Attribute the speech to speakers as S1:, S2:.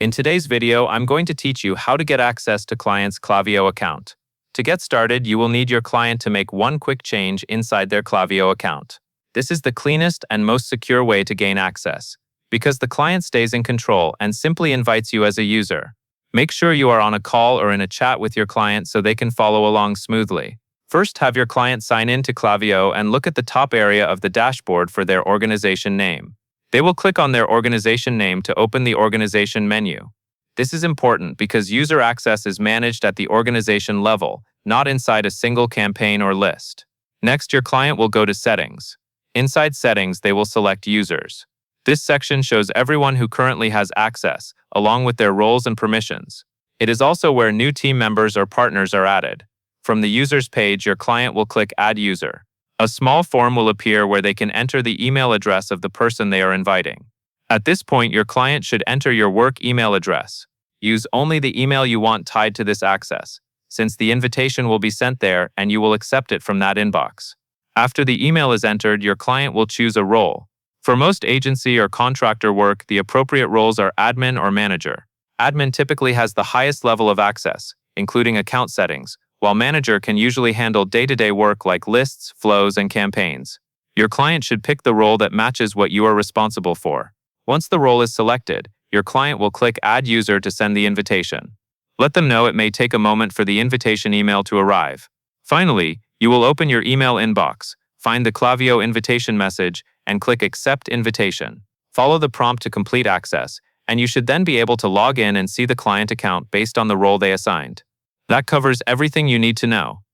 S1: In today's video, I'm going to teach you how to get access to client's Klaviyo account. To get started, you will need your client to make one quick change inside their Klaviyo account. This is the cleanest and most secure way to gain access, because the client stays in control and simply invites you as a user. Make sure you are on a call or in a chat with your client so they can follow along smoothly. First, have your client sign in to Klaviyo and look at the top area of the dashboard for their organization name. They will click on their organization name to open the organization menu. This is important because user access is managed at the organization level, not inside a single campaign or list. Next, your client will go to Settings. Inside Settings, they will select Users. This section shows everyone who currently has access, along with their roles and permissions. It is also where new team members or partners are added. From the Users page, your client will click Add User. A small form will appear where they can enter the email address of the person they are inviting. At this point, your client should enter your work email address. Use only the email you want tied to this access, since the invitation will be sent there and you will accept it from that inbox. After the email is entered, your client will choose a role. For most agency or contractor work, the appropriate roles are admin or manager. Admin typically has the highest level of access, including account settings, while manager can usually handle day-to-day work like lists, flows, and campaigns. Your client should pick the role that matches what you are responsible for. Once the role is selected, your client will click Add User to send the invitation. Let them know it may take a moment for the invitation email to arrive. Finally, you will open your email inbox, find the Klaviyo invitation message, and click Accept Invitation. Follow the prompt to complete access, and you should then be able to log in and see the client account based on the role they assigned. That covers everything you need to know.